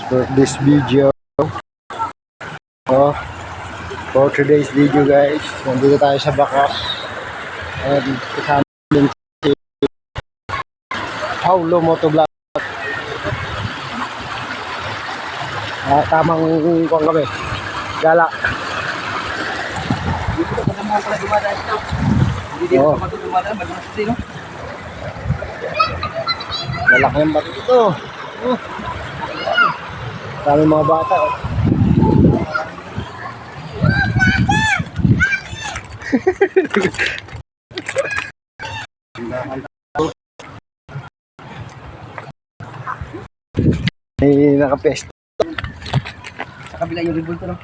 for this video. For today's video guys, nandito tayo sa Bakas and kasama din si Paulo Motovlog. Tamang kuwang kami gala. Lalaki yung bato dito. Kami mga bata. May nakapesto. Sa kabila yung revolto, no?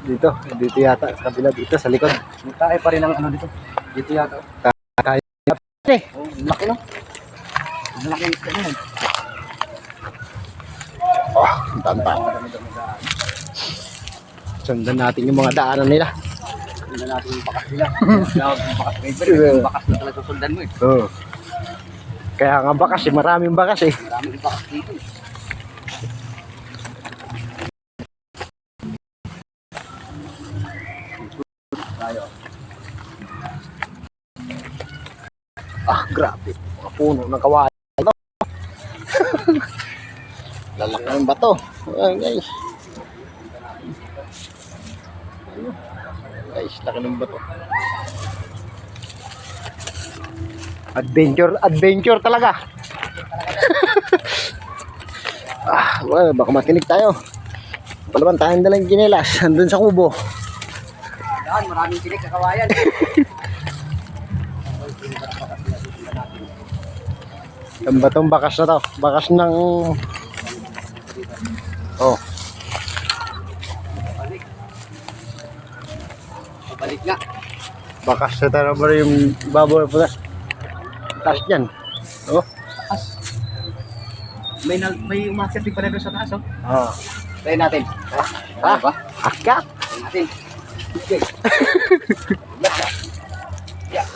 Dito yata. Sa kabila dito, sa likod. Tayo pa rin ang ano dito. Dito yata. Kaya Oh, laki, no? Malaki yung isda na yan. ang tanda. Sundan natin yung mga daanan nila. Sundan natin yung bakas nila. Yung bakas driver. Yung bakas na talaga sundan mo, eh. Oo. Kaya nga bakas eh. Maraming bakas eh. Maraming bakas dito, eh. Grabe. Mga puno ng kawayan. Lalaki ng bato. Ayan guys. Guys, laki ng bato. Adventure talaga. Well, baka matinig tayo. Palaban tayong dalang ginelas. Andun sa kubo. Yan, maraming tinik sa kawayan. Ang batong bakas na to. Bakas ng... Oh. Balik nga. Bakas na talaga yung baboy po na. Taas dyan. Oh. Taas. May umakyat din pala doon sa taas, oh. Oh. Try natin. Ha? Ba? Akyat. Try natin. Okay. Yeah.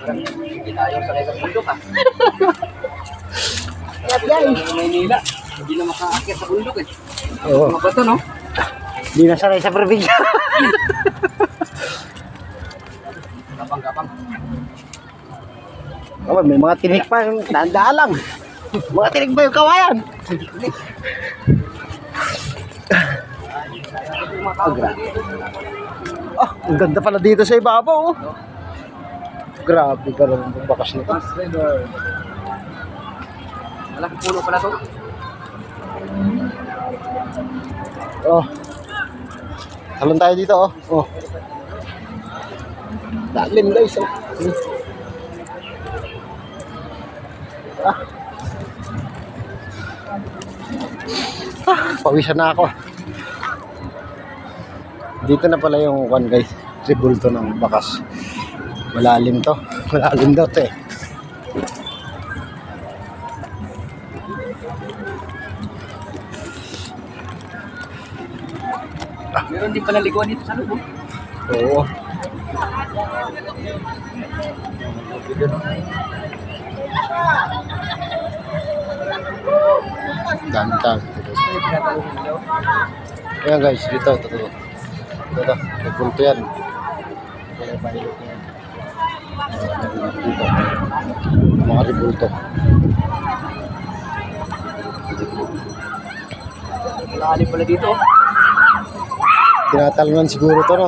Hindi tayo sa sa bundok, ha? Akyat guys. Maynila. Hindi na makaakyat sa bundok, eh. Oo. Mga bato, no? Di na sanay sa probinsya. Kapang-kapang. Oh, may mga tinik pa yung dandaan lang. Mga tinik ba yung kawayan? Ang ganda pala dito sa ibabaw. Oh. Grabe ka lang yung bakas nito. Malaking puno pala to. Oh. Talon tayo dito, oh. Oh. Dalim guys, oh. Pawisan na ako. Dito na pala yung one guys. Ribulto ng bakas. Malalim to. Malalim daw to eh. Meron din pala likuan dito sa loob. Oo. Dantan. Ayan guys, dito. Ito. Ribulto yan. Dito. Mga ribulto. Malalim pala dito. Tinatalunan siguro to, no?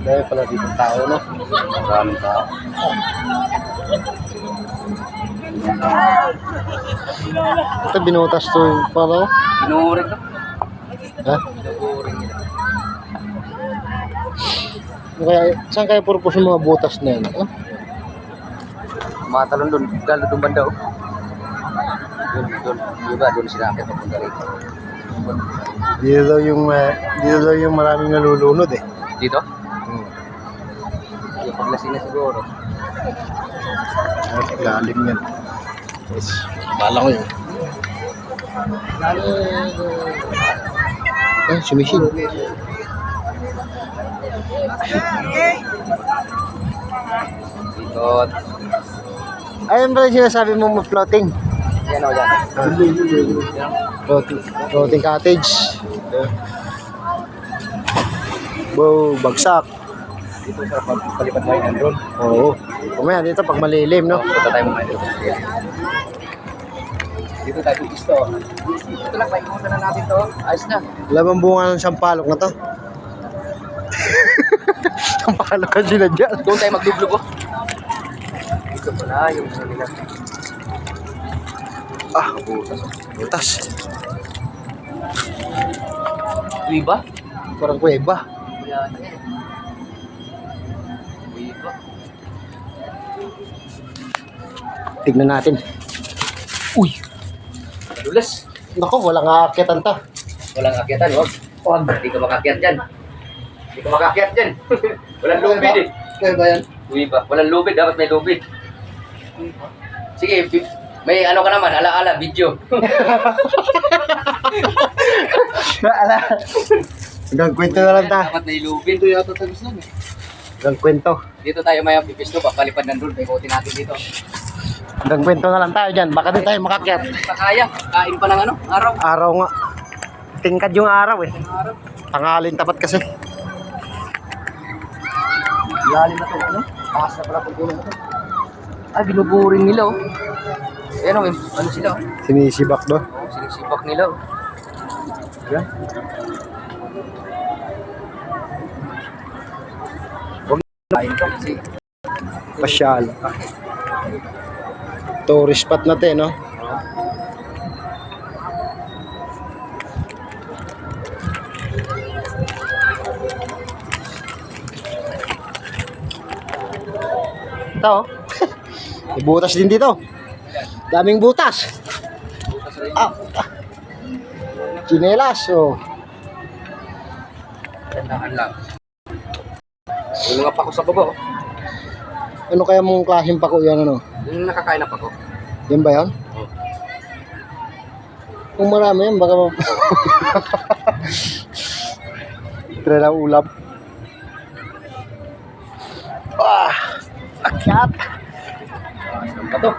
Dahil pala dito tao, no? Maraming tao. Ito binutas to pala. Pinuring to. Ha? Kaya, saan kaya purpose yung mga butas na yan? Huh? Matalon doon. Dalo doon banda, oh. Doon. Doon sila akit papunta rito. Dito daw yung maraming nalulunod eh. Dito? Yung paglasing na siguro. Lalim yan. Yes. Bala ko yun. Ay, sumisid. Ikot. Ayun ba yung sinasabi mo floating? Yan o, yan. Floating cottage. Wow, bagsak. Dito sa palipad mo yung drone. Oo. Kumaya dito pag malilim, no? Punta tayo mga idol. Dito tayo gusto. Ito lang, paikutan na natin to. Ayos na. Lamang bunga ng sampalok na to. Sampalok ka sila dyan. Doon tayo maglublog, oh. Dito pala yung nila. Ah, butas. Iba? Parang kuweba. Yan eh. Iba. Tignan natin. Uy! Dulas. Naku, walang aakyatan to. Walang akyatan, wag. Wag. Hindi ka makakyat dyan. Hindi ka makakyat dyan. Walang lubid eh. Kaya ba yan? Iba. Walang lubid. Dapat may lubid. Sige, may ano ka naman. Ala-ala, video. Ala. Hanggang kwento na lang ta. Dapat may lubid. Ito yata tagos lang eh. Hanggang kwento. Dito tayo may pipisto. Papalipad ng drone. Paikutin natin dito. Hanggang kwento na lang tayo dyan. Baka din tayo makakyat. Pakaya. Kain pa ng ano? Araw. Araw nga. Tingkad yung araw eh. Araw. Tangalin tapat kasi. Lalim na to, ano? Taas na pala pag na to. Ay, binuburing nila, oh. Ayan, oh, ano sila, oh. Sinisibak do. Oh, sinisipak nila, oh. Yan. Huwag na kain to kasi Pasyal. Tourist spot natin, no? Ito, oh. May butas din dito. Daming butas. Ah. Chinelas, oh. Tandahan lang. Yung mga pako sa baba, oh. Ano kaya mong klaseng pako yan, ano? Yung nakakain na pako. Yan ba yan? Oh. Kung marami yan, baka try na ulam. Ah! Akyat! Ano ba to?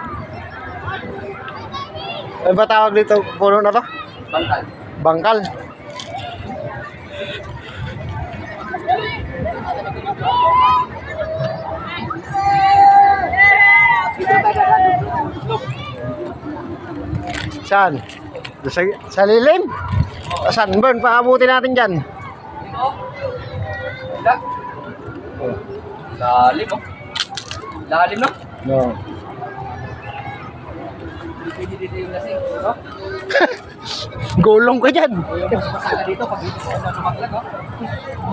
Ano ba tawag dito? Puno na to? Bangkal. Bangkal. Saan? Sa lilim? Sunburn, paabutin natin dyan. Dito, Wala. Oh. Lalim, oh. Lalim, no? No. Pwede dito yung lasing, no? Gulong ka dyan. O yung mas masaka dito, pag dito sa una lumaglag, oh.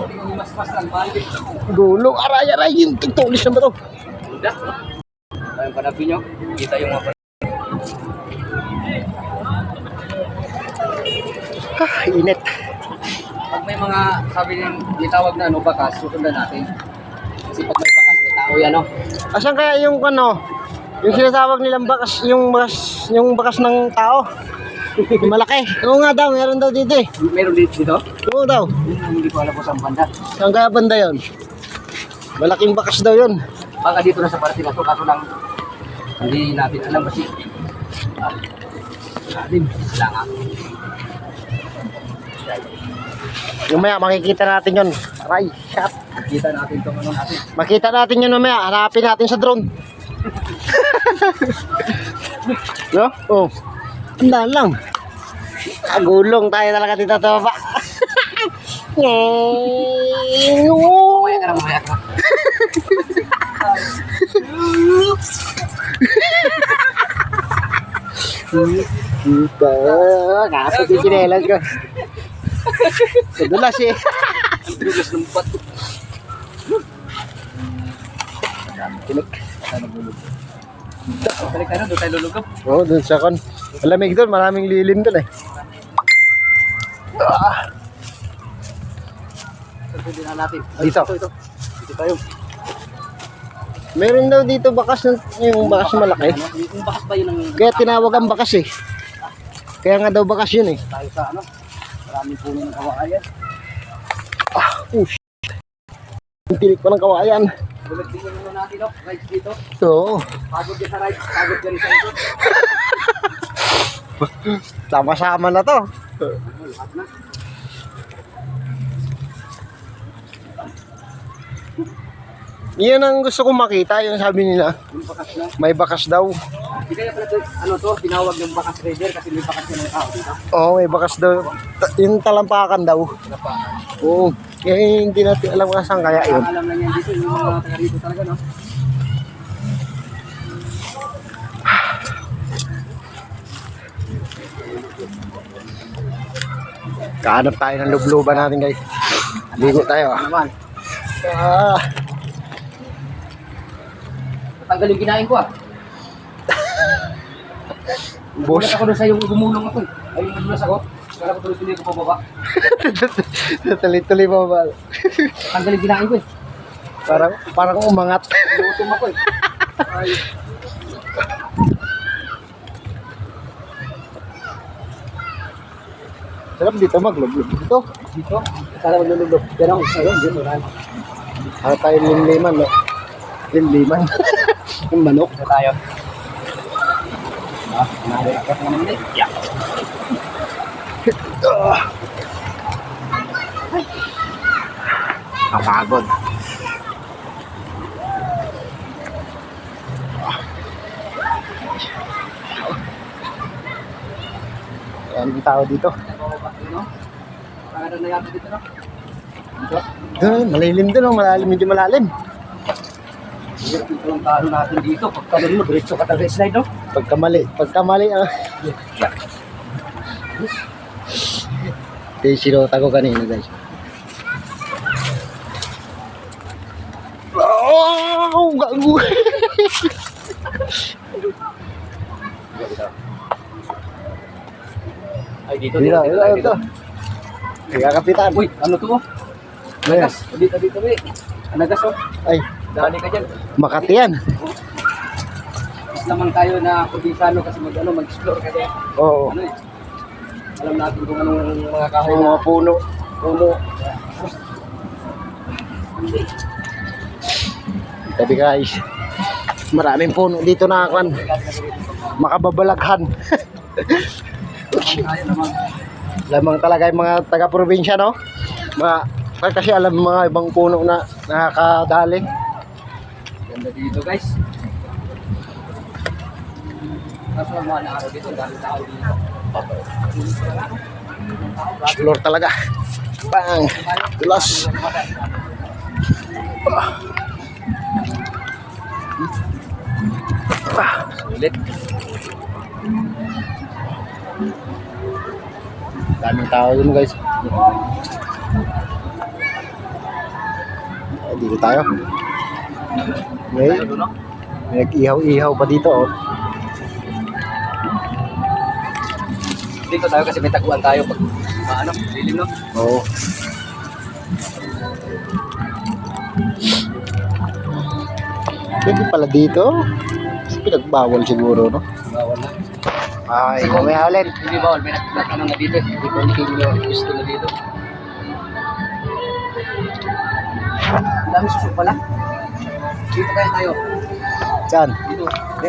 Yung mas lang, balik. Gulong. Aray, yung tulis na ba to? Wala. Ayun, panapin nyo. Kita yung mga Ah, init. pag may mga sabi ng itawag na ano bakas, susundan natin. Kasi pag may bakas, may tao yan, no? Asan kaya yung ano? Yung sinasawag nilang bakas, yung bakas ng tao. Malaki. Oo nga daw, meron daw dito eh. Meron dito? Oo daw. Hindi ko alam kung saan banda. Saan kaya banda yun? Malaking bakas daw yun. Baka dito na sa parte na to, kaso lang hindi natin alam kasi lalim. Wala nga. Mamaya makikita natin yun. Aray, shot. Kita natin itong ano natin. Makita natin yun mamaya. Hanapin natin sa drone. No? Oh. Tandaan lang. Agulong tayo talaga dito sa baba. Mamaya ka na, mamaya ka. Dito. Kapag yung chinelas ko. Kadulas eh. Ang dulas ng bato. Tinik. Balik ka na, doon tayo lulugap. Oo, oh, dun sa kon. Malamig doon, maraming lilim doon eh. Ah, Sundin na natin. Dito. Ito. Dito tayo. meron daw dito bakas ng yung bakas malaki. Ano? Yung bakas ba yun ang Kaya tinawag ang bakas eh. Kaya nga daw bakas yun eh. tayo sa ano? Maraming puno ng kawayan. Ang tirik pa ng kawayan. Bulat din yung natin, no? Rides dito. Oo. Pagod yan sa rides. Pagod yan sa ito. Sama-sama na to. Lahat na. Yan ang gusto kong makita, yung sabi nila. Yung bakas na. May bakas daw. Hindi kaya pala ito, ano to, tinawag yung bakas rider kasi may bakas yan ng tao dito. Oo, may bakas daw. Yung talampakan daw. Oo. Eh, hindi natin alam kung saan kaya yun. Ang alam lang yan dito, yung mga taga rito talaga, no? Kahanap tayo ng lubluban natin, guys. Ligo tayo, Ano naman? Ah. Natanggal yung kinain ko, Boss. Nagulat ako doon sa yung gumulong ako, Ay, yung nadulas ako. Kala ko tuloy-tuloy ko pababa. Tuloy-tuloy pa ba? Natanggal yung kinain ko, Parang umangat. Lutom ako, Ay, Sarap dito maglublub. Dito. dito. Sana maglulubog. Pero ako, ayun, dito, wala. Ano tayo limliman, no? Limliman. Yung manok. Dito tayo. Nalilakas naman ulit. Yeah. Kapagod. Yan yung tao dito. Pangalan na yata dito, no? Dito. Doon, malalim doon, no? Malalim, hindi malalim. Hirap yung talang talo natin dito. Pagkalun mo, diretso ka talaga slide, no? Pagkamali, ah. Ito yung sinota ko kanina, guys. Oh, gago. Ay, dito, Dito. Kaya kapitan. Uy, ano to? Ayan. Nagas. Dito, eh. Nagas, oh. Ay, Dali ka dyan. Makati yan. Mas naman tayo na probinsano kasi mag-explore kasi. Oo. Ano eh. Alam natin kung anong mga kahoy Yung na mga puno. Tabi guys. Maraming puno dito na kan. Makababalaghan. tayo naman. Lamang talaga yung mga taga-probinsya, no? Kasi alam mga ibang puno na nakakadali. Ganda dito, guys. Kaso ang mga araw dito, dami tao dito. Explore talaga. Bang! Tulas. Sulit. Daming tao dun, guys. Dito tayo. May nag-ihaw-ihaw pa dito, oh. Dito tayo kasi may taguan tayo pag lilim, no? Oo. Pwede pala dito. Kasi pinagbawal siguro, no? Bawal na. Ay, mamaya ulit. Hindi bawal, may nagtatanong na dito. Hindi ko hindi gusto na dito. Ang dami susok pala. Dito kaya tayo. Saan? Dito.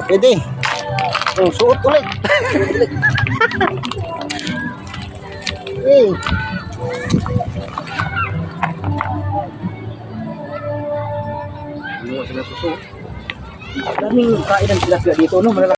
Pwede. Oh, suot ulit. Hey. Hindi mo sila susok. Daming kain ng tilapia dito, no? Malalaki.